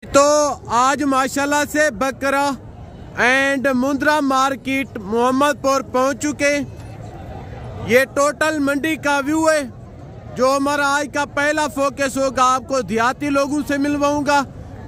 तो आज माशाल्लाह से बकरा एंड मुंद्रा मार्केट मोहम्मदपुर पहुंच चुके। ये टोटल मंडी का व्यू है। जो हमारा आज का पहला फोकस होगा, आपको देहाती लोगों से मिलवाऊंगा,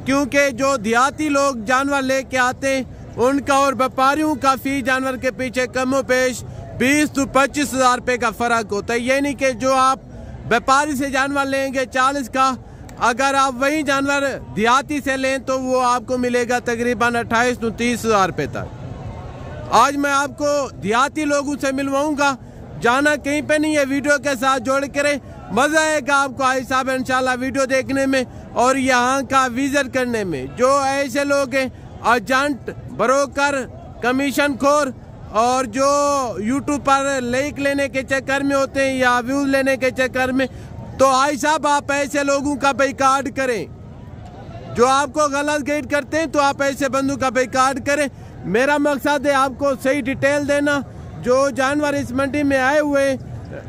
क्योंकि जो देहाती लोग जानवर लेके आते हैं उनका और व्यापारियों का फी जानवर के पीछे कमो पेश 20 to 25 हज़ार रुपये का फ़र्क होता है। यानी कि जो आप व्यापारी से जानवर लेंगे 40 का, अगर आप वही जानवर देहाती से लें तो वो आपको मिलेगा तकरीबन 28 to 30 हज़ार रुपये तक। आज मैं आपको देहाती लोगों से मिलवाऊंगा, जाना कहीं पे नहीं है, वीडियो के साथ जोड़ कर मज़ा आएगा आपको आई साहब इंशाल्लाह वीडियो देखने में और यहाँ का विजिट करने में। जो ऐसे लोग हैं एजेंट, ब्रोकर, कमीशन खोर और जो यूट्यूब पर लाइक लेने के चक्कर में होते हैं या व्यूज लेने के चक्कर में, तो आई साहब आप ऐसे लोगों का बाइकाट करें। जो आपको गलत गाइड करते हैं तो आप ऐसे बंदों का बाइकाट करें। मेरा मकसद है आपको सही डिटेल देना। जो जानवर इस मंडी में आए हुए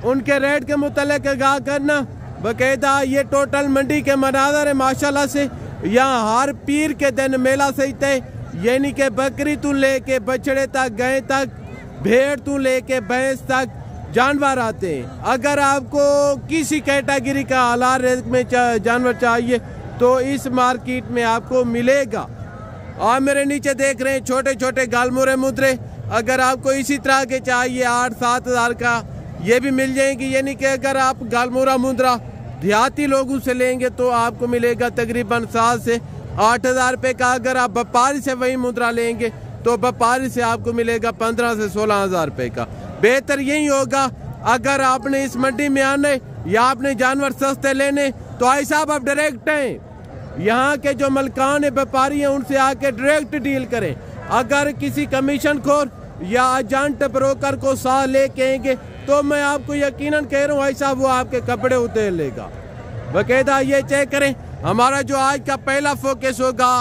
उनके रेट के मुतालिक आगाह करना बाकायदा। ये टोटल मंडी के मनाज़र है माशाल्लाह से। यहाँ हर पीर के दिन मेला सजता है, यानी कि बकरी तू लेके बछड़े तक, गाय तक, भेड़ तू लेके भैंस तक जानवर आते हैं। अगर आपको किसी कैटेगरी का आला रेट में जानवर चाहिए तो इस मार्केट में आपको मिलेगा। और मेरे नीचे देख रहे हैं छोटे छोटे गालमुरे मुद्रे, अगर आपको इसी तरह के चाहिए 8-7 हज़ार का ये भी मिल जाएंगी। यानी कि अगर आप गालमुरा मुद्रा देहाती लोगों से लेंगे तो आपको मिलेगा तकरीबन 7 से 8 हज़ार रुपये का। अगर आप व्यापारी से वही मुद्रा लेंगे तो व्यापारी से आपको मिलेगा 15 से 16 हज़ार रुपये का। बेहतर यही होगा अगर आपने इस मंडी में आने या आपने जानवर सस्ते लेने तो आई साहब आप डायरेक्ट हैं, यहाँ के जो मलकान व्यापारी हैं उनसे आके डायरेक्ट डील करें। अगर किसी कमीशन खोर या एजेंट ब्रोकर को साथ लेके आएंगे तो मैं आपको यकीनन कह रहा हूँ भाई साहब वो आपके कपड़े उधेड़ लेगा। बाकायदा ये चेक करें। हमारा जो आज का पहला फोकस होगा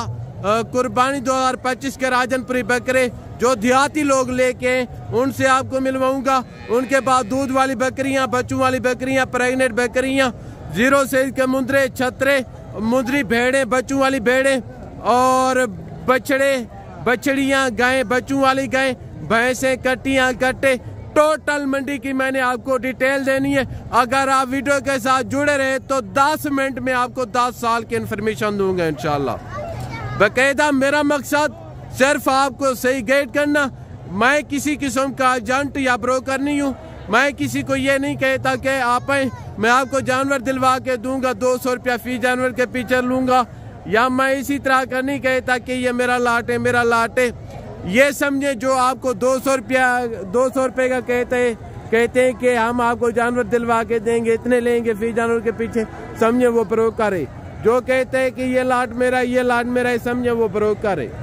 कुर्बानी 2025 के राजनपुरी बकरे जो देहाती लोग लेके उनसे आपको मिलवाऊंगा। उनके बाद दूध वाली बकरियां, बच्चों वाली बकरियां, प्रेग्नेंट बकरियां, 0 साइज के मुंद्रे, छतरे, मुंद्री भेड़ें, बच्चों वाली भेड़ें और बछड़े, बछड़ियां, गायें, बच्चों वाली गायें, भैंसें, कट्टियां, कट्टे, टोटल मंडी की मैंने आपको डिटेल देनी है। अगर आप वीडियो के साथ जुड़े रहे तो 10 मिनट में आपको 10 साल की इन्फॉर्मेशन दूंगा इंशाल्लाह। बाकायदा मेरा मकसद सिर्फ आपको सही गाइड करना। मैं किसी किस्म का एजेंट या ब्रोकर नहीं हूँ। मैं किसी को ये नहीं कहता कि आप मैं आपको जानवर दिलवा के दूंगा, 200 रुपया फी जानवर के पीछे लूंगा, या मैं इसी तरह का नहीं कहता कि ये मेरा लाट है, मेरा लाट है। ये समझे जो आपको 200 रुपये का कहते हैं कि हम आपको जानवर दिलवा के देंगे, इतने लेंगे फी जानवर के पीछे, समझे वो ब्रोकर है। जो कहते हैं कि ये लाट मेरा, ये लाट मेरा है, समझे वो ब्रोकर है।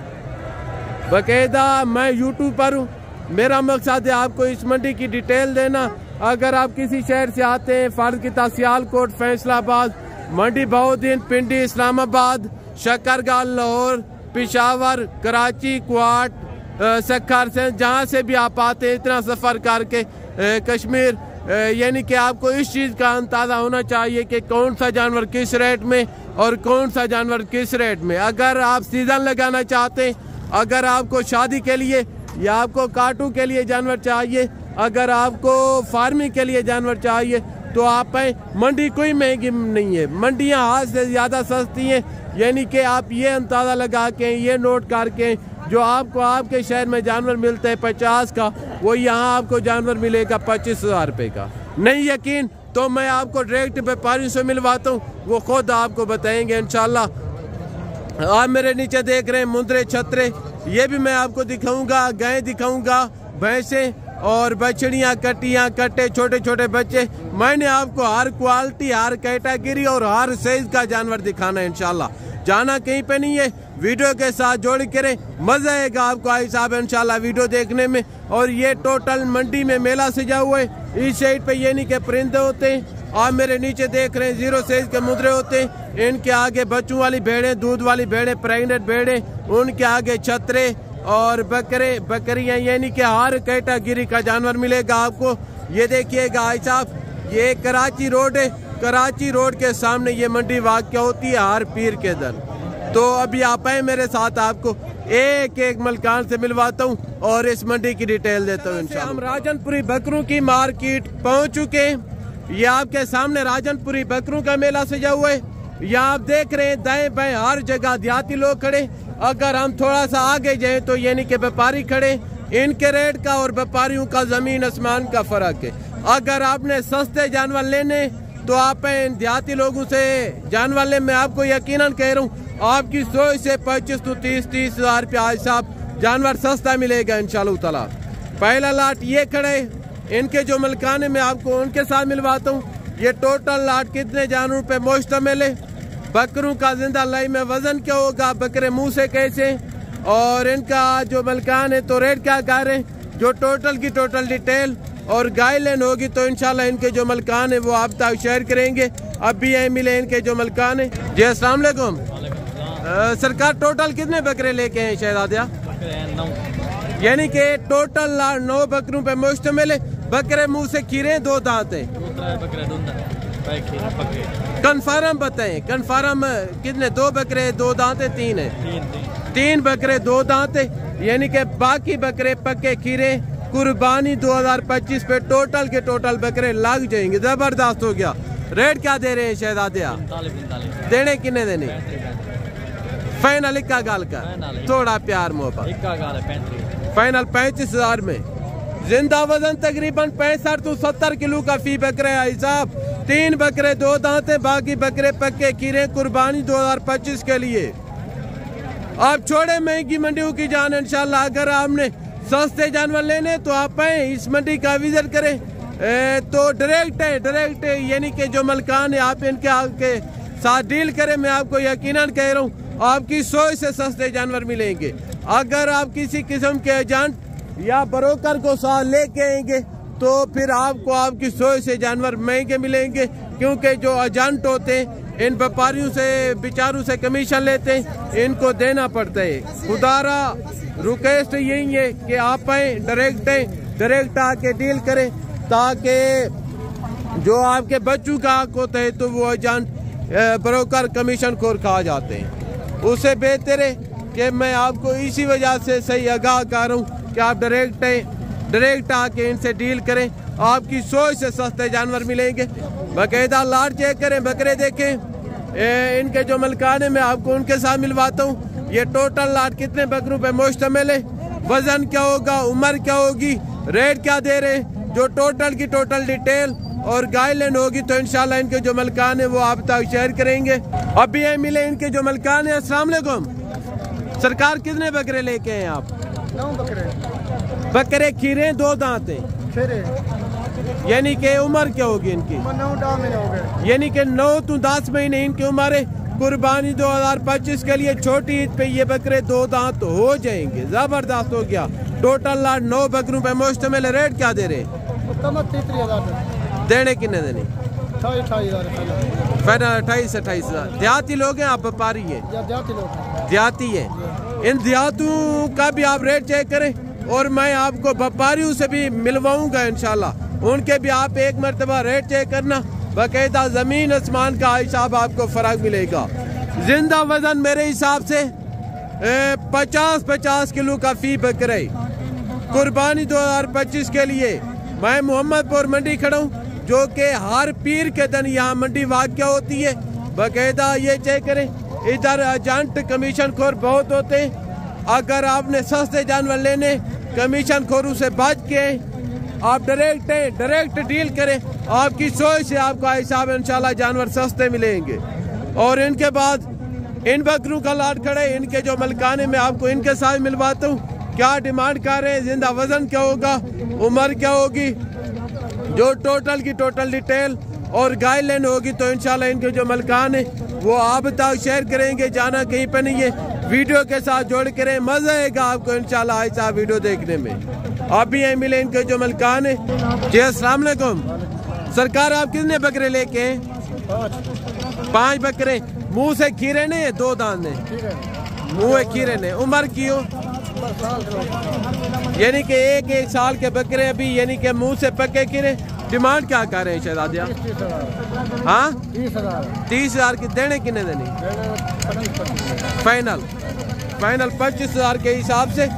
बाकायदा मैं यूट्यूब पर हूँ, मेरा मकसद है आपको इस मंडी की डिटेल देना। अगर आप किसी शहर से आते हैं, फर्ज की सियालकोट, फैसलाबाद, मंडी बहुद्दीन, पिंडी, इस्लामाबाद, शकरगाल, लाहौर, पेशावर, कराची, क्वाट, सक्खर से जहाँ से भी आप आते हैं, इतना सफ़र करके कश्मीर, यानी कि आपको इस चीज़ का अंदाज़ा होना चाहिए कि कौन सा जानवर किस रेट में और कौन सा जानवर किस रेट में। अगर आप सीज़न लगाना चाहते हैं, अगर आपको शादी के लिए या आपको काटू के लिए जानवर चाहिए, अगर आपको फार्मिंग के लिए जानवर चाहिए तो आप मंडी कोई महंगी नहीं है, मंडियाँ हाथ से ज़्यादा सस्ती हैं। यानी कि आप ये अंदाज़ा लगा के, ये नोट करके, जो आपको आपके शहर में जानवर मिलता है 50 का, वो यहाँ आपको जानवर मिलेगा 25 हज़ार रुपये का। नहीं यकीन तो मैं आपको डायरेक्ट व्यापारियों से मिलवाता हूँ, वो खुद आपको बताएंगे इंशाल्लाह। आप मेरे नीचे देख रहे हैं मुंद्रे, छतरे, ये भी मैं आपको दिखाऊंगा, गाय दिखाऊंगा, भैंसें और बछड़ियाँ, कट्टियाँ, कट्टे, छोटे छोटे बच्चे। मैंने आपको हर क्वालिटी, हर कैटेगरी और हर साइज का जानवर दिखाना है इंशाल्लाह। जाना कहीं पे नहीं है, वीडियो के साथ जोड़ करें, मजा आएगा आपको आई साहब इंशाल्लाह वीडियो देखने में। और ये टोटल मंडी में मेला सजा हुआ है। इस साइड पे ये नहीं के परिंदे होते हैं, आप मेरे नीचे देख रहे हैं 0 साइज के मुद्रे होते हैं। इनके आगे बच्चों वाली भेड़ें, दूध वाली भेड़ें, प्रेग्नेंट भेड़ें, उनके आगे छतरे और बकरे, बकरियां, यानी कि हर कैटेगरी का जानवर मिलेगा आपको। ये देखिएगा आई साहब, ये कराची रोड है, कराची रोड के सामने ये मंडी वाक़या होती है हर पीर के दिन। तो अभी आप आए मेरे साथ, आपको एक एक मलकान से मिलवाता हूँ और इस मंडी की डिटेल देता हूँ इंशाल्लाह। हम राजनपुरी बकरों की मार्केट पहुँच चुके हैं। ये आपके सामने राजनपुरी बकरों का मेला सजा हुआ है। यहाँ आप देख रहे हैं दाएं बाएं हर जगह देहाती लोग खड़े। अगर हम थोड़ा सा आगे जाए तो यानी कि व्यापारी खड़े। इनके रेट का और व्यापारियों का जमीन आसमान का फर्क है। अगर आपने सस्ते जानवर लेने तो आप इन देहाती लोगों से जानवर ले, मैं आपको यकीनन कह रहा हूँ आपकी सोच से 25 तो 30 हज़ार रुपया आज साहब जानवर सस्ता मिलेगा इंशाल्लाह ताला। पहला लाट ये खड़े, इनके जो मलकाने मैं आपको उनके साथ मिलवाता हूँ। ये टोटल लाट कितने जानवरों पे मुश्तमिल है, बकरों का जिंदा लाई में वजन क्या होगा, बकरे मुंह से कैसे, और इनका जो मलकान है तो रेट क्या कर रहे हैं, जो टोटल की टोटल डिटेल और गाइडलाइन होगी तो इंशाल्लाह इनके जो मलकान है वो आप तक शेयर करेंगे। अब भी यही मिले इनके जो मलकान है। जी अस्सलाम वालेकुम। सरकार टोटल कितने बकरे लेके हैं शहजादिया? यानी कि टोटल 9 बकरों पे मुश्तमिल है। बकरे मुंह से खीरे, 2 दांत है। कन्फर्म बताएं, कन्फर्म कितने? 2 बकरे 2 दांत है, 3 है? 3 बकरे 2 दांत है। यानी कि बाकी बकरे पक्के खीरे। कुर्बानी 2025 पे टोटल के टोटल बकरे लग जाएंगे। जबरदस्त हो गया। रेट क्या दे रहे हैं शहजादिया? देने कितने देने? फाइनल इक्का गाल का, थोड़ा प्यार मोहब्बत। फाइनल 35,000 में। जिंदा वजन तकरीबन 65 तो 70 किलो का फी बकरा है साहब। 3 बकरे 2 दांत है, बाकी बकरे पक्के खीरे। कुर्बानी 2025 के लिए। आप छोड़े महंगी मंडियों की जान इंशाल्लाह। अगर आपने सस्ते जानवर लेने तो आप आए इस मंडी का विजिट करें। तो डायरेक्ट है यानी कि जो मलकान है आप इनके आपके साथ डील करें। मैं आपको यकीनन कह रहा हूँ आपकी सोच से सस्ते जानवर मिलेंगे। अगर आप किसी किस्म के एजेंट या ब्रोकर को साथ लेके आएंगे तो फिर आपको आपकी सोच से जानवर महंगे मिलेंगे, क्योंकि जो एजेंट होते हैं इन व्यापारियों से बेचारों से कमीशन लेते हैं, इनको देना पड़ता है। खुदारा रिक्वेस्ट यही है कि आप आए डायरेक्ट आके डील करें, ताकि जो आपके बच्चों का हक होता है तो वो एजेंट ब्रोकर कमीशन खोर खा जाते हैं। उससे बेहतर है कि मैं आपको इसी वजह से सही आगाह कर रहा हूँ कि आप डायरेक्ट आके इनसे डील करें। आपकी सोच से सस्ते जानवर मिलेंगे। बाकायदा लाट चेक करें, बकरे देखें। इनके जो मलकान है मैं आपको उनके साथ मिलवाता हूँ। ये टोटल लाट कितने बकरों पे मुश्तमिल है, वजन क्या होगा, उम्र क्या होगी, रेट क्या दे रहे हैं, जो टोटल की टोटल डिटेल और गाइडलाइन होगी तो इंशाल्लाह इनके जो मलकान है वो आप तक शेयर करेंगे। अभी ये मिले इनके जो मलकान है। अस्सलाम वालेकुम। सरकार कितने बकरे लेके हैं आप? 9 बकरे। बकरे खीरे 2 दांत है। यानी कि उम्र क्या होगी इनकी? 9 महीने हो गए। यानी कि 9 तो 10 महीने इनकी उम्र है। कुर्बानी 2025 के लिए छोटी ईद पे ये बकरे 2 दांत हो जाएंगे। जबरदस्त हो गया। टोटल लाट 9 बकरों पे मुश्तमिल। रेट क्या दे रहे? 33,000 देने कितने देने? 28,000। देहाती लोग हैं आप व्यापारी है? देहाती है। इन देहातों का भी आप रेट चेक करें और मैं आपको व्यापारियों से भी मिलवाऊंगा इंशाल्लाह। उनके भी आप एक मरतबा रेट चेक करना। बाकायदा जमीन आसमान का हिसाब आपको फर्क मिलेगा। जिंदा वजन मेरे हिसाब से 50 किलो का फी बकरे। कुर्बानी 2025 के लिए मैं मोहम्मदपुर मंडी खड़ा हूँ, जो कि हर पीर के दिन यहाँ मंडी वाक़या होती है। बाकायदा ये चेक करें, इधर एजेंट कमीशन खोर बहुत होते हैं। अगर आपने सस्ते जानवर लेने कमीशन खोरों से बच के आप डायरेक्ट डील करें। आपकी सोच से आपका हिसाब इंशाल्लाह जानवर सस्ते मिलेंगे। और इनके बाद इन बकरों का लाट खड़े, इनके जो मलकाने में आपको इनके साथ मिलवाता हूँ। क्या डिमांड कर रहे हैं, जिंदा वजन क्या होगा, उम्र क्या होगी, जो टोटल की टोटल डिटेल और गाइडलाइन होगी तो इंशाल्लाह इनके जो मलकान है वो आप तक शेयर करेंगे। जाना कहीं पे नहीं है, वीडियो के साथ जोड़ करें, मजा आएगा आपको इंशाल्लाह ऐसा वीडियो देखने में। आप भी यहीं मिले इनके जो मलकान है। जी अस्सलाम वालेकुम। सरकार आप कितने बकरे लेके हैं? 5 बकरे। मुंह से खीरे ने 2 दांत ने? मुंह खीरे ने। उम्र की हो? यानी कि एक साल के बकरे अभी, यानी कि मुंह से पक्के खीरे। डिमांड क्या कर रहे हैं शहजादिया? हाँ 30,000 की। देने कितने देनी? फाइनल 25,000 के हिसाब से।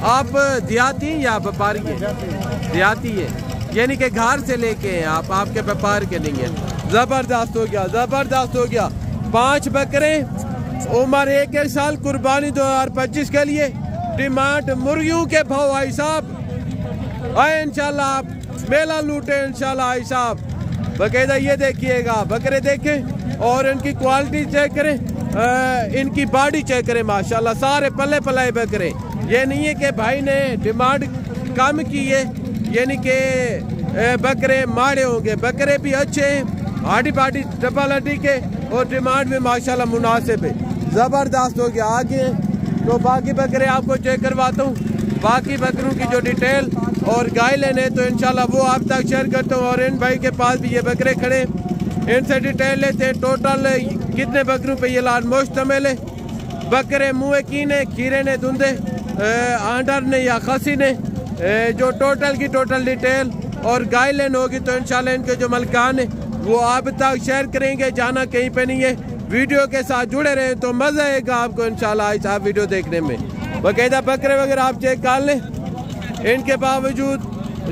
आप देहाती या व्यापारी है? देहाती है, यानी कि घर से लेके हैं आप, आपके व्यापार के नहीं है। जबरदस्त हो गया, जबरदस्त हो गया। 5 बकरे, उम्र 1 साल, कुर्बानी 2025 के लिए। डिमांड मुर्गियों के भाव भाई साहब आए इंशाल्लाह, आप मेला लूटे इंशाल्लाह भाई साहब। बकायदा ये देखिएगा, बकरे देखें और इनकी क्वालिटी चेक करें, इनकी बॉडी चेक करें, माशाल्लाह सारे पल्ले पल्ले बकरे। ये नहीं है कि भाई ने डिमांड कम की है, यानी कि बकरे माड़े होंगे। बकरे भी अच्छे हैं, हाडी बाडी डबल हड्डी के, और डिमांड भी माशाल्लाह मुनासिब है। ज़बरदस्त हो गया। आगे तो बाकी बकरे आपको चेक करवाता हूँ, बाकी बकरों की जो डिटेल और गाइडलाइन है तो इंशाल्लाह वो आप तक शेयर करता हूँ। और इन भाई के पास भी ये बकरे खड़े, इनसे डिटेल लेते हैं। टोटल कितने बकरों पे ये लाल मुश्तमिल है। बकरे मुँह कीने, खीरे ने, धुंधे, आंडर ने या खसी ने, जो टोटल की टोटल डिटेल और गाइडलाइन होगी तो इंशाल्लाह इनके जो मलकान है वो आप तक शेयर करेंगे। जाना कहीं पे नहीं है, वीडियो के साथ जुड़े रहे तो मजा आएगा आपको इंशाल्लाह आप वीडियो देखने में। बाकायदा बकरे वगैरह आप चेक कर लें। इनके बावजूद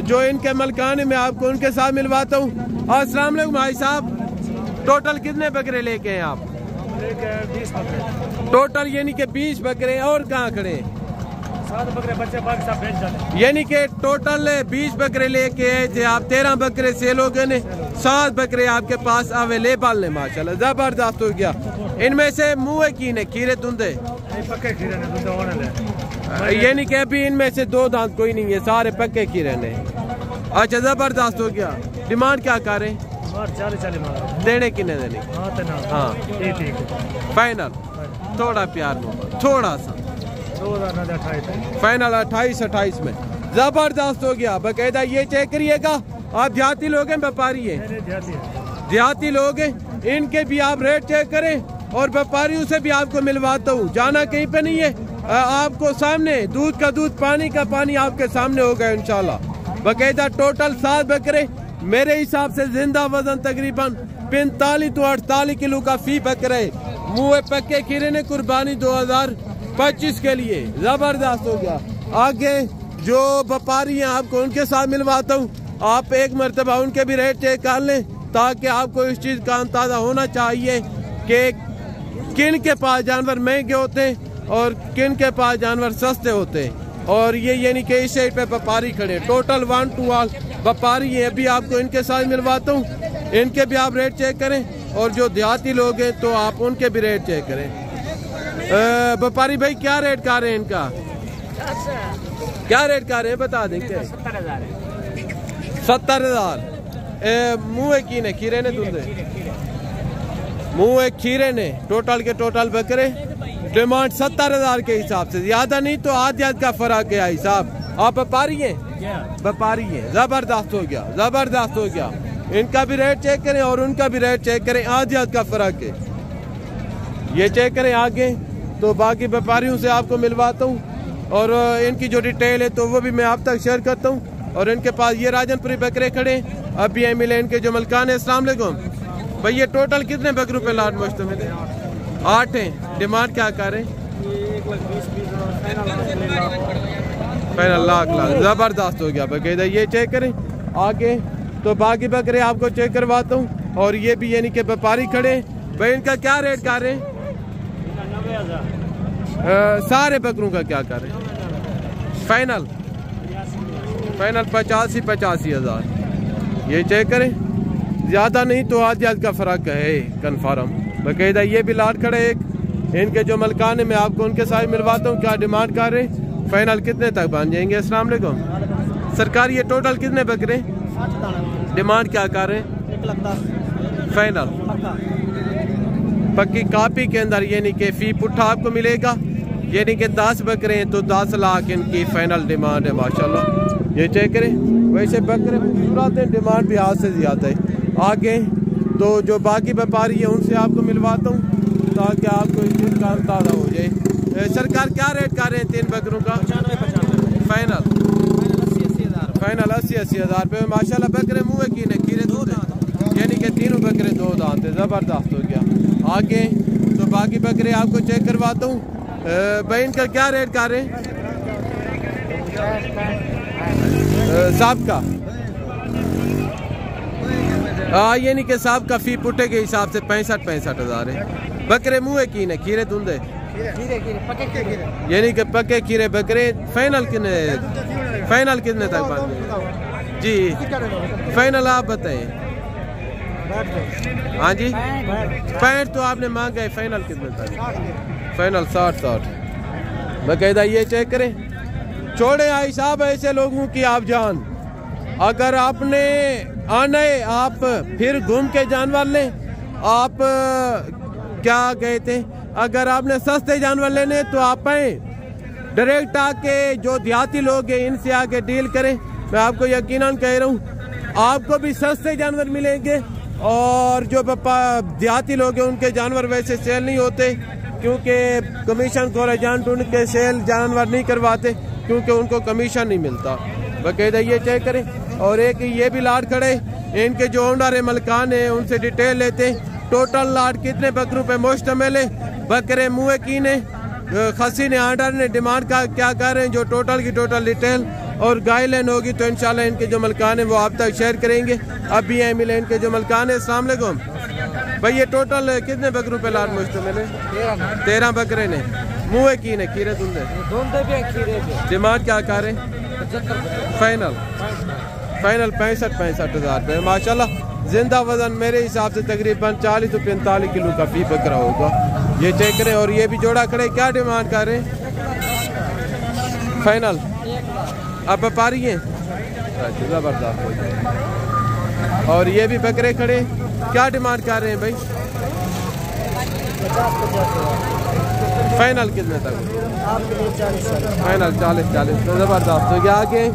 जो इनके मलकान है मैं आपको उनके साथ मिलवाता हूँ। अस्सलाम वालेकुम भाई साहब, टोटल कितने बकरे लेके हैं आप? 20 बकरे टोटल, यानी कि 20 बकरे। और कहाँ खड़े हैं? 7 बकरे बच्चे बाकी सब बेच जाते। यानी कि टोटल 20 बकरे लेके आए थे आप, 13 बकरे सेल हो गए ने, 7 बकरे आपके पास अवेलेबल है माशाल्लाह। जबरदस्त हो गया। इनमें से मुँह की ने, खीरे धुंधे, पक्के खीरे ने, धुंधे होने दे। यानी कि अभी इनमें से 2 दांत कोई नहीं है, सारे पक्के खीरे ने। अच्छा, जबरदस्त हो गया। डिमांड क्या करें? 40 देने कितने देने? हाँ ठीक। फाइनल थोड़ा प्यार मोहब्बत, थोड़ा सा 2028 फाइनल 28 में। जबरदस्त हो गया। बाकायदा ये चेक करिएगा। आप देहाती लोग हैं, व्यापारी हैं? देहाती लोग हैं, इनके भी आप रेट चेक करें और व्यापारियों से भी आपको मिलवाता हूँ। जाना कहीं पे नहीं है, आपको सामने दूध का दूध, पानी का पानी आपके सामने होगा इंशाल्लाह। बाकायदा टोटल 7 बकरे, मेरे हिसाब से जिंदा वजन तकरीबन 45 to 48 किलो का फी बकरे। मुँह पक्के खीरे ने, कुर्बानी 2025 के लिए। जबरदस्त हो गया। आगे जो व्यापारी हैं आपको उनके साथ मिलवाता हूँ, आप एक मरतबा उनके भी रेट चेक कर लें ताकि आपको इस चीज़ का अंदाजा होना चाहिए कि किन के पास जानवर महंगे होते हैं और किन के पास जानवर सस्ते होते हैं। और ये यानी कि इस साइड पे व्यापारी खड़े, टोटल 1 to all व्यापारी हैं। अभी आपको इनके साथ मिलवाता हूँ, इनके भी आप रेट चेक करें और जो देहाती लोग हैं तो आप उनके भी रेट चेक करें। व्यापारी भाई क्या रेट कर रहे हैं इनका? क्या रेट कर रहे हैं बता दें? 70,000। मुँह की ने, खीरे ने, धुंधे, मुँह खीरे ने, टोटल के टोटल बकरे। डिमांड 70,000 के हिसाब से, ज्यादा नहीं तो आध का फर्क है हिसाब। आप व्यापारी हैं? व्यापारी हैं। जबरदस्त हो गया, जबरदस्त हो गया। इनका भी रेट चेक करें और उनका भी रेट चेक करें, आध का फर्क है। ये चेक करें। आगे तो बाकी व्यापारियों से आपको मिलवाता हूँ और इनकी जो डिटेल है तो वो भी मैं आप तक शेयर करता हूँ। और इनके पास ये राजनपुरी बकरे खड़े, अभी एम मिले इनके जो मलकान है। अस्सलाम वालेकुम भाई, ये टोटल कितने बकरों पे लाट मुश्तमिल है? 8 हैं। डिमांड क्या करें? लाख। जबरदस्त हो गया। बकायदा ये चेक करें। आगे तो बाकी बकरे आपको चेक करवाता हूँ और ये भी यानी कि व्यापारी खड़े भाई। इनका क्या रेट कर रहे हैं? 90,000। सारे बकरों का क्या कर रहे हैं? फाइनल 85,000। ये चेक करें, ज्यादा नहीं तो आध का फर्क है कन्फर्म। बाकायदा ये भी लाट खड़े एक, इनके जो मलकान है मैं आपको उनके साथ मिलवाता हूँ। क्या डिमांड कर रहे? फाइनल कितने तक बन जाएंगे? अस्सलाम वालेकुम सरकार, ये टोटल कितने बकरे? डिमांड क्या कर रहे? 1,10,000 फाइनल पक्की कापी के अंदर, यानी कि फी पुट्ठा आपको मिलेगा। यानी कि 10 बकरे हैं तो 10 लाख इनकी फाइनल डिमांड है माशाल्लाह। ये चेक करें। वैसे बकरे खूबसूरत हैं, डिमांड भी हाथ से ज्यादा है। आगे तो जो बाकी व्यापारी है उनसे आपको मिलवाता हूँ ताकि आपको इस चीज़ का अंदाजा हो जाए। सरकार क्या रेट कर रहे हैं 3 बकरों का? 95 फाइनल 80,000 रुपये माशाल्लाह। बकरे मुँह की ने, खीरे दूध, यानी कि तीनों बकरे 2 दांत है। जबरदस्त हो गया। आगे तो बाकी बकरे आपको चेक करवाता हूँ। भाई इनका क्या रेट कर रहे हैं? साहब का ये नहीं कि साहब का फी पुट्टे के हिसाब से 65 हज़ार है। बकरे मुँह की ने खीरे धुंधे यानी कि पक्के खीरे बकरे। फाइनल कितने तक बांधे जी? फाइनल आप बताएं। हाँ जी 65 तो आपने मांगा है, फाइनल कितने तक? फाइनल 60। बाकायदा ये चेक करें। छोड़े आई साहब ऐसे लोगों की आप जान। अगर आपने आना है आप फिर घूम के जानवर लें। आप क्या गए थे, अगर आपने सस्ते जानवर लेने तो आप आए डायरेक्ट आके, जो देहाती लोग हैं इनसे आके डील करें। मैं आपको यकीनन कह रहा हूँ आपको भी सस्ते जानवर मिलेंगे। और जो देहाती लोग हैं उनके जानवर वैसे सेल नहीं होते, क्योंकि कमीशन को एजेंट उनके सेल जानवर नहीं करवाते, क्योंकि उनको कमीशन नहीं मिलता। बाकायदा ये चेक करें। और एक ये भी लाट खड़े, इनके जो ओनर है मलकान है उनसे डिटेल लेते। टोटल लाट कितने बकरों पे मुश्तमिल है? बकरे मुँह की ने, खसी ने, आर्डर ने, डिमांड का क्या कर रहे हैं, जो टोटल की टोटल डिटेल और गाइडलाइन होगी तो इंशाल्लाह इनके जो मलकान है वो आप तक शेयर करेंगे। अभी यहाँ मिले इनके जो मलकान है। अस्सलाम वालेकुम भाई, ये टोटल कितने बकरों पे लाट मुश्तमिल है? 13 बकरे ने, मुँह की ने, खीरे धुंधे। डिमांड क्या कर रहे हैं? फाइनल 65 हज़ार रुपये माशाल्लाह। जिंदा वजन मेरे हिसाब से तकरीबन 40 से 45 किलो का फी बकरा होगा। ये चेक करें। और ये भी जोड़ा खड़े, क्या डिमांड कर रहे हैं? फाइनल आप व्यापारी हैं? जबरदस्त। और ये भी बकरे खड़े, क्या डिमांड कर रहे हैं भाई? फाइनल कितने तक? फाइनल 40। तो जबरदस्त हो गया। आगे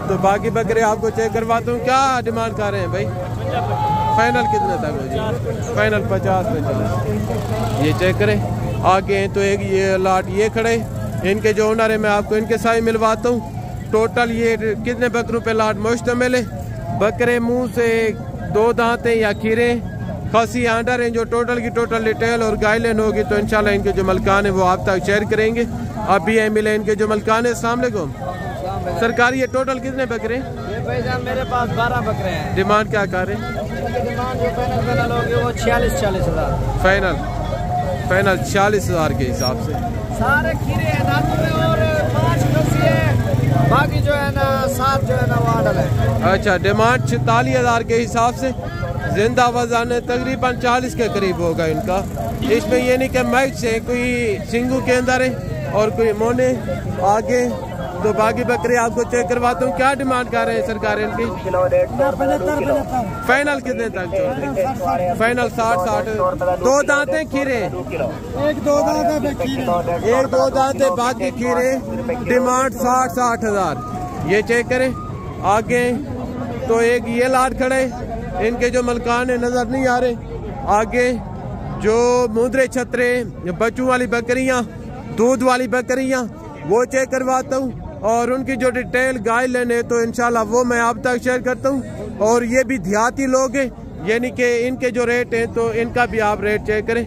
तो बाकी बकरे आपको चेक करवाता हूँ। क्या डिमांड कर रहे हैं भाई? फाइनल कितने तक हो जी? फाइनल 50। ये चेक करें। आगे तो एक ये लाट ये खड़े, इनके जो ओनर है मैं आपको इनके साथ मिलवाता हूँ। टोटल ये कितने बकरों पे लाट मुश्तमिल है? बकरे मुंह से 2 दांतें या खीरे, खासी आंडर हैं। जो टोटल की टोटल डिटेल और गाइडलाइन होगी तो इंशाल्लाह इनके जो मलकान है वो आप तक शेयर करेंगे। अभी यहाँ मिले इनके जो मलकान है। अस्सलाम वालेकुम सरकार, ये टोटल कितने बकरे? ये भाईजान मेरे पास 12 बकरे हैं। डिमांड क्या कर रहे हैं? डिमांड जो फाइनल होगी वो 46 हज़ार। फाइनल 46 हज़ार के हिसाब से। सारे खीरे हैं दांतों में और 5 खसी है, बाकी जो है ना 7 जो है ना वो आडल है। अच्छा, डिमांड 46 हज़ार के हिसाब से। जिंदा वजन तकरीबन 40 के करीब होगा इनका। इसमें ये नहीं कि मैच है, कोई सिंगू के अंदर है और कोई मोने आगे। तो बाकी बकरे आपको चेक करवाता हूँ। क्या डिमांड कर रहे हैं सरकार इनकी? फाइनल कितने तक? फाइनल 60। 2 दांतें खीरे, एक दो दांतें बाकी खीरे। डिमांड 60 हज़ार। ये चेक करें। आगे तो एक ये लाट खड़े, इनके जो मलकान है नजर नहीं आ रहे। आगे जो मुंदरे छतरे बच्चों वाली बकरियां, दूध वाली बकरियां, वो चेक करवाता हूँ। और उनकी जो डिटेल गाइडलाइन है तो इंशाल्लाह वो मैं आप तक शेयर करता हूँ। और ये भी देहाती लोग हैं, यानी कि इनके जो रेट हैं तो इनका भी आप रेट चेक करें।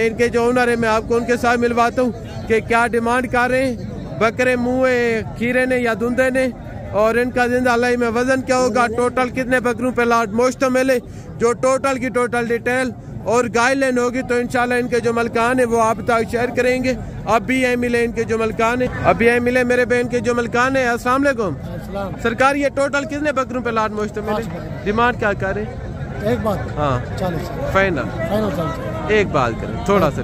इनके जो ओनर है मैं आपको उनके साथ मिलवाता हूँ कि क्या डिमांड कर रहे हैं। बकरे मुँह खीरे ने या धुंधे ने, और इनका जिंदा लाई में वजन क्या होगा, टोटल कितने बकरों पे लाट मुश्तमिल है, जो टोटल की टोटल डिटेल और गाइडलाइन होगी तो इंशाल्लाह इनके जो मलकान है वो आप तक शेयर करेंगे। अभी यही मिले इनके जो मलकान है, अभी यही मिले मेरे बहन के जो मलकान है। अस्सलाम वालेकुम सरकार, ये टोटल कितने बकरों पे लाट मुश्तमिल है? डिमांड क्या करें? एक बात, हाँ 40। फाइनल एक बात करें थोड़ा सा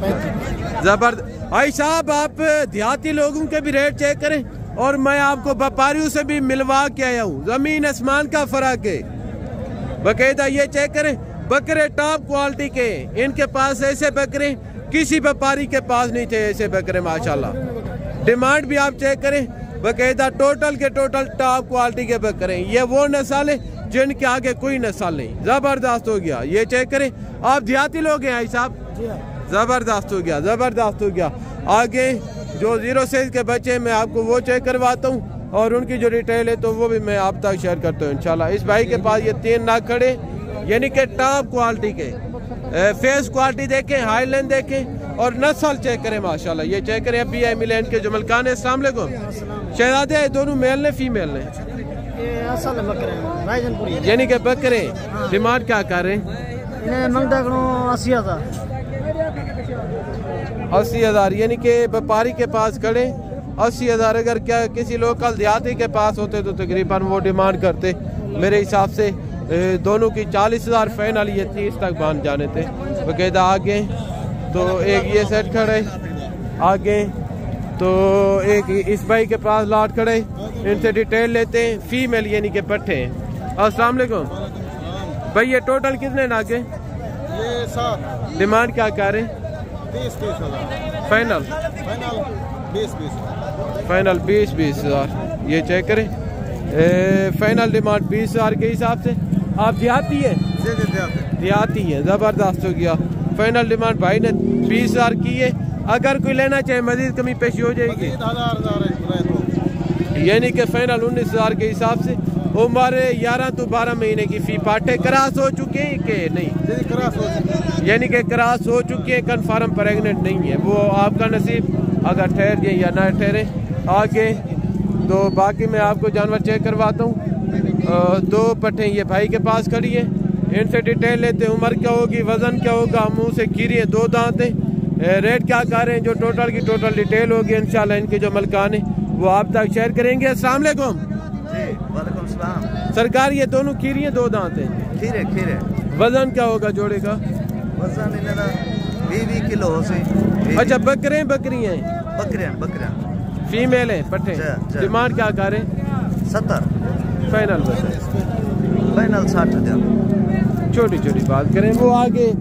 जबरदस्त। भाई साहब आप देहाती लोगों के भी रेट चेक करें, और मैं आपको व्यापारियों से भी मिलवा के आया हूँ। जमीन आसमान का फर्क है। बाकायदा ये चेक करें, बकरे टॉप क्वालिटी के, इनके पास ऐसे बकरे किसी व्यापारी के पास नहीं थे ऐसे बकरे माशाल्लाह। डिमांड भी आप चेक करें, बाकायदा टोटल के टोटल टॉप क्वालिटी के बकरे। ये वो नस्ल है जिनके आगे कोई नस्ल नहीं। जबरदस्त हो गया। ये चेक करें। आप देहाती लोग हैं भाई साहब? जबरदस्त हो गया, जबरदस्त हो गया। आगे जो 0 साइज के बच्चे मैं आपको वो चेक करवाता हूँ, और उनकी जो डिटेल है तो वो भी मैं आप तक शेयर करता हूँ इंशाल्लाह। इस भाई के पास ये 3 नाग खड़े, यानी कि टॉप क्वालिटी के। फेस क्वालिटी देखें, हाई लाइन देखें और नस्ल चेक करें। माशाल्लाह ये चेक करें। अभी आई मिले इनके जो मलकान है। अस्सलाम वालेकुम। शहजादे दोनों मेल ने फीमेल ने? यानी कि बकरे। डिमांड क्या कर रहे हैं? 80,000 यानी कि व्यापारी के पास खड़े 80,000। अगर क्या किसी लोकल देहाती के पास होते तो तकरीबन वो डिमांड करते। मेरे हिसाब से दोनों की 40,000 फाइनल, ये 30 तक बांध जाने थे बकायदा। आगे तो एक ये सेट खड़े, आगे तो एक इस भाई के पास लाट खड़े। इनसे डिटेल लेते हैं। फीमेल यानी कि पट्टे हैं। अस्सलाम वालेकुम भाई, ये टोटल कितने नागे? ये 7। डिमांड क्या कर रहे हैं? 30,000 फाइनल? 20,000 फाइनल 20,000। ये चेक करें। फाइनल डिमांड 20,000 के हिसाब से। आप देहाती है? देहाती है, जबरदस्त हो गया। फाइनल डिमांड भाई ने 20,000 की है। अगर कोई लेना चाहे मजीद कमी पेशी हो जाएगी। यानी कि फाइनल 19,000 के हिसाब से। उम्र 11 to 12 महीने की फी। पाटे क्रॉस हो चुके हैं कि नहीं? क्रॉस हो चुके, यानी कि क्रॉस हो चुके हैं, कन्फर्म प्रेगनेंट नहीं है। वो आपका नसीब अगर ठहर जाए या ना ठहरे। आगे तो बाकी मैं आपको जानवर चेक करवाता हूँ। 2 पट्टे ये भाई के पास खड़ी है। इनसे डिटेल लेते हैं। उम्र क्या होगी, वजन क्या होगा, मुंह से खीरी है, 2 दांत है। रेट क्या कर रहे हैं, जो टोटल की टोटल डिटेल होगी इंशाल्लाह इनके जो मलकान है वो आप तक शेयर करेंगे। अस्सलाम वालेकुम। वालेकुम सलाम। सरकार ये दोनों खीरी है, 2 दांत है। खीरे। वजन क्या होगा जोड़े का? वजन इनका 20 किलो हो से। अच्छा बकरे बकरी हैं? बकरियां फीमेल है पट्टे। डिमांड क्या कर रहे हैं? 70। Final final 60,000। छोटी छोटी बात करें। वो आगे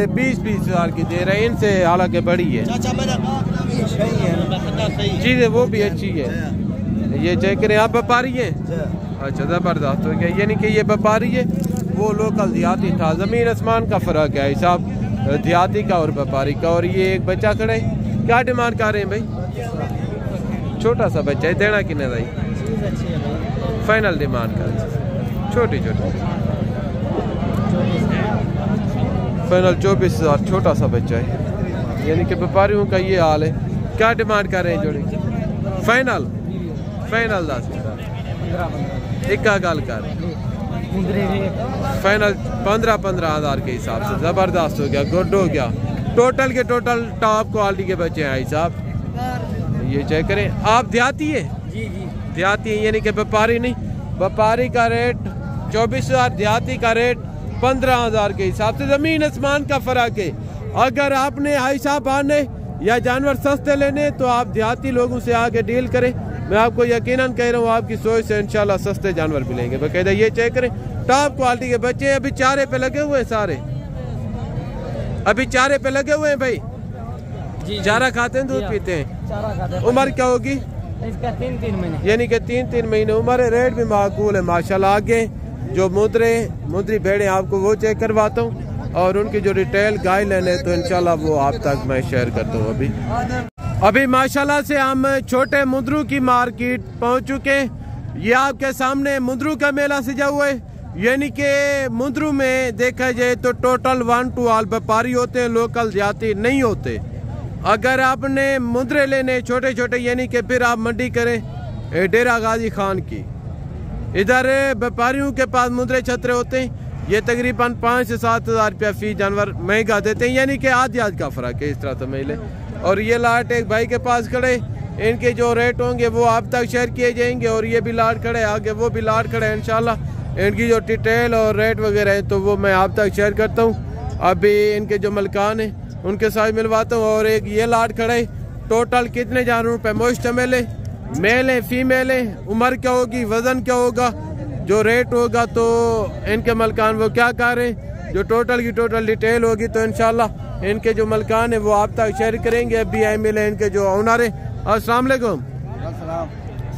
20,000 की दे रहे हैं। इनसे हालांकि बड़ी है चीजें, वो भी अच्छी है। ये चेक करें। आप व्यापारी है? अच्छा जबरदस्त हो गया। यानी कि ये व्यापारी है, वो लोकल देहाती था। जमीन आसमान का फर्क है हिसाब देहाती का और व्यापारी का। और ये एक बच्चा खड़ा है। क्या डिमांड कर रहे हैं भाई? छोटा सा बच्चा है, देना कितने भाई? फाइनल डिमांड कर छोटी फाइनल 24,000। छोटा सा बच्चा है। यानी कि व्यापारियों का ये हाल है। क्या डिमांड कर रहे हैं जोड़ी? फाइनल 10,000। एक का गल कर फाइनल 15,000 के हिसाब से। जबरदस्त हो गया, गुड हो गया। टोटल के टोटल टॉप क्वालिटी के बच्चे हैं साहब। ये चेक करें। आप देहाती है? जी देहाती है, यानी कि व्यापारी नहीं। व्यापारी का रेट 24,000, देहाती का रेट 15,000 के हिसाब से। जमीन आसमान का फर्क है। अगर आपने हाई साहब आने या जानवर सस्ते लेने तो आप देहाती लोगों से आके डील करें। मैं आपको यकीनन कह रहा हूँ आपकी सोच से इंशाल्लाह सस्ते जानवर मिलेंगे बकायदा। ये चेक करें। टॉप क्वालिटी के बच्चे अभी चारे पे लगे हुए हैं सारे। अभी चारे पे लगे हुए हैं भाई। चारा खाते हैं, दूध पीते हैं। उम्र क्या होगी इसका? 3 महीने। यानी कि 3 महीने उम्र है। रेट भी माकूल है माशाल्लाह। आगे जो मुद्री भेड़े आपको वो चेक करवाता हूँ और उनकी जो डिटेल गाइडलाइन है तो इंशाल्लाह वो आप तक मैं शेयर करता हूँ। अभी माशाल्लाह से हम छोटे मुद्रू की मार्केट पहुँच चुके हैं। ये आपके सामने मुद्रू का मेला सजा हुआ है। यानी कि मुद्रू में देखा जाए तो टोटल 1 to all व्यापारी होते हैं, लोकल देहाती नहीं होते। अगर आपने मुद्रे लेने छोटे छोटे यानी कि फिर आप मंडी करें डेरा गाजी खान की। इधर व्यापारियों के पास मुद्रे छतरे होते हैं। ये तकरीबन 5 से 7,000 रुपया फी जानवर महंगा देते हैं। यानी कि आज का फर्क है इस तरह तो मेले। और ये लाट एक भाई के पास खड़े, इनके जो रेट होंगे वो आप तक शेयर किए जाएंगे। और ये भी लाट खड़े, आगे वो भी लाट खड़े। इंशाल्लाह इनकी जो डिटेल और रेट वगैरह है तो वो मैं आप तक शेयर करता हूँ। अभी इनके जो मलकान है उनके साथ मिलवाता हूँ। और एक ये लाट खड़े। टोटल कितने जानवरों पे मुश्तमिल है? मेल है, फीमेल है? उम्र क्या होगी, वजन क्या होगा, जो रेट होगा तो इनके मलकान वो क्या कर रहे हैं, जो टोटल की टोटल डिटेल होगी तो इंशाल्लाह इनके जो मलकान है वो आप तक शेयर करेंगे। अभी आई मिले इनके जो ओनर है। अस्सलाम वालेकुम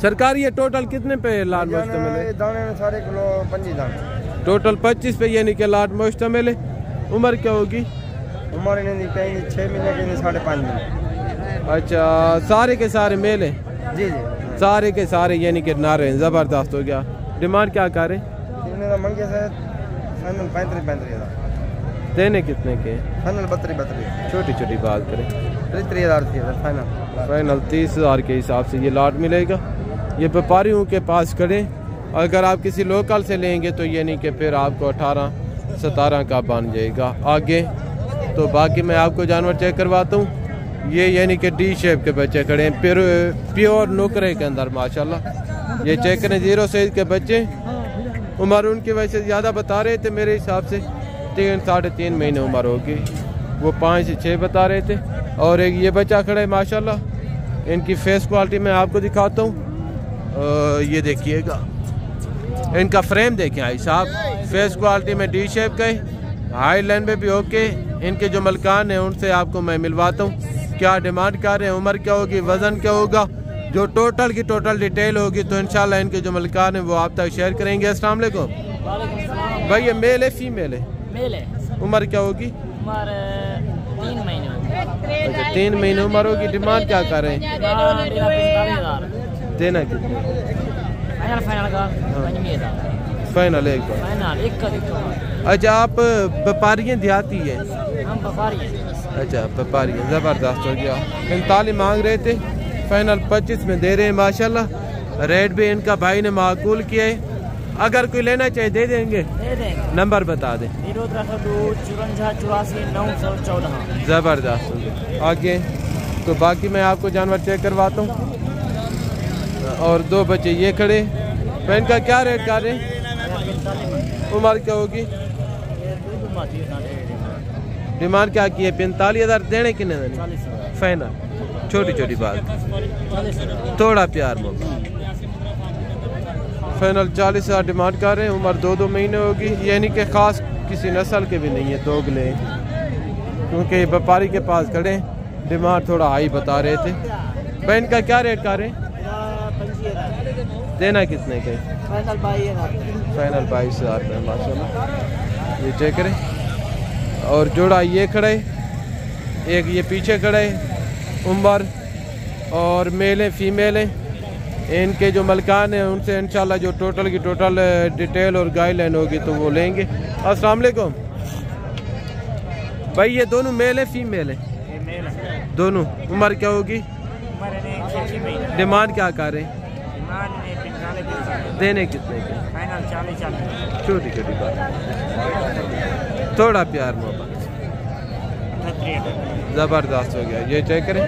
सरकार। ये टोटल कितने पे लाट मुश्तमिल है? दाने में सारे किलो 25 दाने। टोटल 25 पे यानी कि लाट मुश्तमिल है। उम्र क्या होगी? उम्र इन्हें 6 महीने के 5.5 महीने। अच्छा सारे के सारे मेल है? जी सारे के सारे यानी कि नारे हैं। जबरदस्त हो गया। डिमांड क्या कर रहे? मंगे से 35,000। देने कितने के? फाइनल 32 छोटी छोटी बात करें 30,000 फाइनल। फाइनल 30,000 के हिसाब से ये लाट मिलेगा। ये व्यापारियों के पास खड़े। अगर आप किसी लोकल से लेंगे तो ये नहीं कि फिर आपको 18-17 का बन जाएगा आगे। तो बाकी मैं आपको जानवर चेक करवाता हूँ। ये यानी कि डी शेप के बच्चे खड़े हैं प्योर नुकरे के अंदर माशाल्लाह। ये चेक करें 0 साइज के बच्चे। उम्र उनकी वैसे ज़्यादा बता रहे थे, मेरे हिसाब से 3-3.5 महीने उम्र होगी। वो 5 से 6 बता रहे थे। और एक ये बच्चा खड़ा है माशाल्लाह। इनकी फेस क्वालिटी मैं आपको दिखाता हूँ। ये देखिएगा, इनका फ्रेम देखें भाई साहब, फेस क्वालिटी में डी शेप का है, हाई लाइन में भी ओके। इनके जो मलकान हैं उनसे आपको मैं मिलवाता हूँ। क्या डिमांड कर रहे हैं, उम्र क्या होगी, वज़न क्या होगा, जो टोटल की टोटल डिटेल होगी तो इंशाल्लाह इनके जो मलकान हैं वो आप तक शेयर करेंगे। अस्सलाम वालेकुम भाई। ये मेल है फीमेल है? मेल है। उम्र क्या होगी? उम्र 3 महीने होगी। अच्छा 3 महीने उम्र होगी। डिमांड क्या कर रहे हैं? 45,000 देना कितने? फाइनल का 5,000 फाइनल एक बार। फाइनल एक का। अच्छा आप व्यापारी देहाती है? हम व्यापारी हैं। अच्छा व्यापारी है, ज़बरदस्त हो गया। 45 मांग रहे थे, फाइनल 25 में दे रहे हैं माशाल्लाह। रेट भी इनका भाई ने माकूल किया है। अगर कोई लेना चाहे दे देंगे? दे देंगे। नंबर बता दें। 0302 54 84 914। ज़बरदस्त हो गया। आगे तो बाकी मैं आपको जानवर चेक करवाता हूँ। और 2 बच्चे ये खड़े। तो इनका क्या रेट कर रहे हैं? उम्र क्या होगी? डिमांड क्या की है? 45,000 देने कितने देने? फाइनल छोटी छोटी बात, थोड़ा प्यार मौका। फाइनल 40,000 डिमांड कर रहे हैं। उम्र 2-2 महीने होगी। यानी कि ख़ास किसी नस्ल के भी नहीं है, दोगले, क्योंकि व्यापारी के पास खड़े। डिमांड थोड़ा हाई बता रहे थे। भाई इनका क्या रेट कर रहे हैं? देना कितने के? फाइनल 22,000 रुपये माशाल्लाह। ये चेक करें। और जोड़ा ये खड़ा है, एक ये पीछे खड़ा है। उम्र और मेल है फीमेल है। इनके जो मलकान हैं उनसे इंशाल्लाह जो टोटल की टोटल डिटेल और गाइडलाइन होगी तो वो लेंगे। अस्सलाम वालेकुम भाई। ये दोनों मेल है फीमेल है? दोनों। उम्र क्या होगी? डिमांड क्या कर रहे हैं? देने कितने के? फाइनल 40। छोटी छोटी बात, थोड़ा प्यार मोहब्बत। ज़बरदस्त हो गया। ये चेक करें,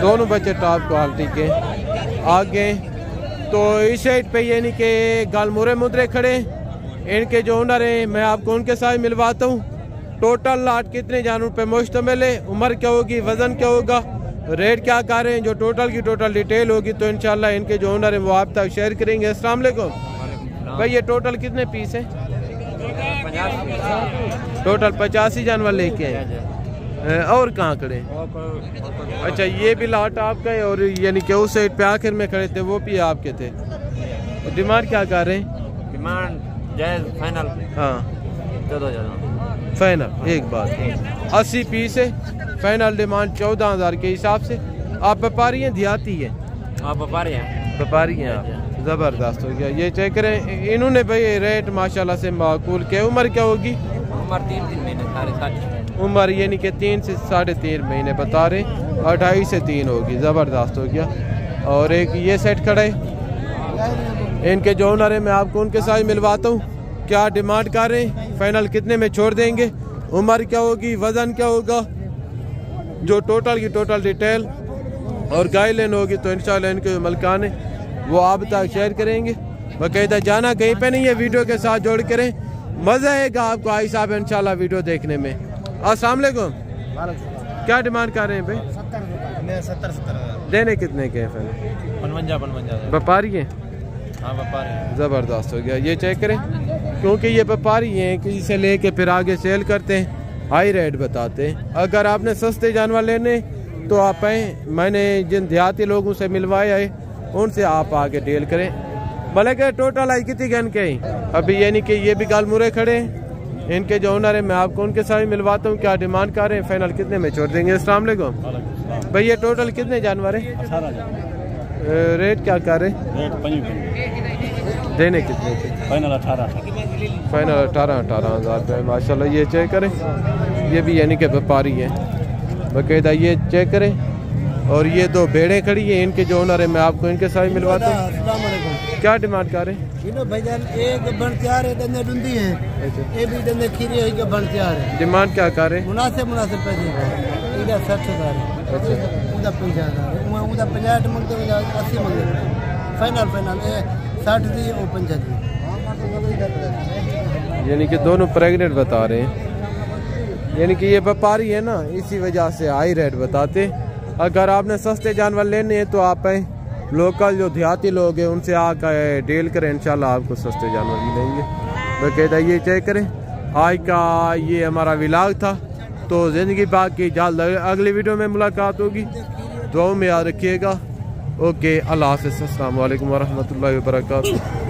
दोनों बच्चे टॉप क्वालिटी के। आगे तो इस साइड पे ये नहीं कि गालमुरे मुद्रे खड़े। इनके जो ओनर हैं मैं आपको उनके साथ मिलवाता हूँ। टोटल लाट कितने जानवर पे मुश्तमिल है, उम्र क्या होगी, वज़न क्या होगा, रेट क्या कर रहे हैं, जो टोटल की टोटल डिटेल होगी तो इंशाल्लाह इनके जो ओनर हैं वो आप तक शेयर करेंगे। अस्सलाम वालेकुम भाई। ये टोटल कितने पीस हैं? टोटल 85 जानवर लेके हैं। और कहाँ खड़े? अच्छा ये भी लाट आपका है। और यानी कि उस साइड पे आखिर में खड़े थे वो भी आपके थे। डिमांड क्या कर रहे हैं? डिमांड जायज़ फाइनल। हाँ 14,000 फाइनल। एक बात 80 पीस है। फाइनल डिमांड 14,000 के हिसाब से। आप व्यापारी हैं देहाती है? आप व्यापारी हैं? व्यापारी हैं आप। ज़बरदस्त हो गया। ये चेक करें, इन्होंने भाई रेट माशाल्लाह से माकूल के। उम्र क्या होगी? उम्र 3 महीने 60। उम्र यानी कि 3 से 3.5 महीने बता रहे। 28 से 3 होगी। ज़बरदस्त हो गया। और एक ये सेट खड़ा है। इनके जो ओनर है मैं आपको उनके साथ मिलवाता हूँ। क्या डिमांड कर रहे हैं, फाइनल कितने में छोड़ देंगे, उम्र क्या होगी, वज़न क्या होगा, जो टोटल की टोटल डिटेल और गाइडलाइन होगी तो इंशाल्लाह इनके मलकान है वो आप तक शेयर करेंगे। बाकायदा जाना कहीं पे नहीं है, वीडियो के साथ जोड़ करें, मज़ा आएगा आपको आई साहब इंशाल्लाह वीडियो देखने में। अस्सलाम वालेकुम। क्या डिमांड कर रहे हैं भाई? 70 देने कितने के? 55 व्यापारी हैं? हाँ व्यापारी। ज़बरदस्त हो गया। ये चेक करें, क्योंकि ये व्यापारी हैं किसी से लेके फिर आगे सेल करते हैं, हाई रेट बताते हैं। अगर आपने सस्ते जानवर लेने तो आप आए, मैंने जिन देहाती लोगों से मिलवाया है उनसे आप आगे डील करें। भले के टोटल आई कितनी गन के अभी, यानी कि ये भी गालमुरे खड़े हैं। इनके जो ओनर है मैं आपको उनके साथ मिलवाता हूँ। क्या डिमांड कर रहे हैं, फाइनल कितने में छोड़ देंगे? अस्सलाम वालेकुम भाई। ये टोटल कितने जानवर है? 18। रेट क्या कर रहे हैं? रेट 5 देने कितने के? फाइनल 18। फाइनल 18,000 रुपये माशाल्लाह। ये चेक करें, ये भी यानी कि व्यापारी हैं बाकायदा, ये चेक करें। और ये दो भेड़ें खड़ी हैं, इनके जो ओनर है मैं आपको इनके साथ मिलवाता हूँ। क्या डिमांड कर रहे हैं? भाईजान एक बन तैयार है, दंदे डुंदी है, ये भी दंदे खीरी है के बन तैयार है। डिमांड क्या कर रहे हैं? मुनासिब पैसे इधर 60,000 है, अच्छा उधर 50,000 है, उधर 50 मंगते, 80 मंगते, फाइनल ये 60 दी और 50 दी। यानी कि दोनों प्रेग्नेंट बता रहे हैं, यानी कि ये व्यापारी है ना, इसी वजह से हाई रेट बताते। अगर आपने सस्ते जानवर लेने हैं तो आप लोकल जो देहाती लोग हैं उनसे आकर डील करें, इंशाल्लाह आपको सस्ते जानवर मिलेंगे बाकायदा। ये चेक करें। आज का ये हमारा व्लॉग था, तो ज़िंदगी पाक की जल्द अगली वीडियो में मुलाकात होगी। दुआओं में याद रखिएगा। ओके, अल्लाह हाफ़िज़, अस्सलाम वालेकुम वरहमतुल्लाहि वबरकातुहू।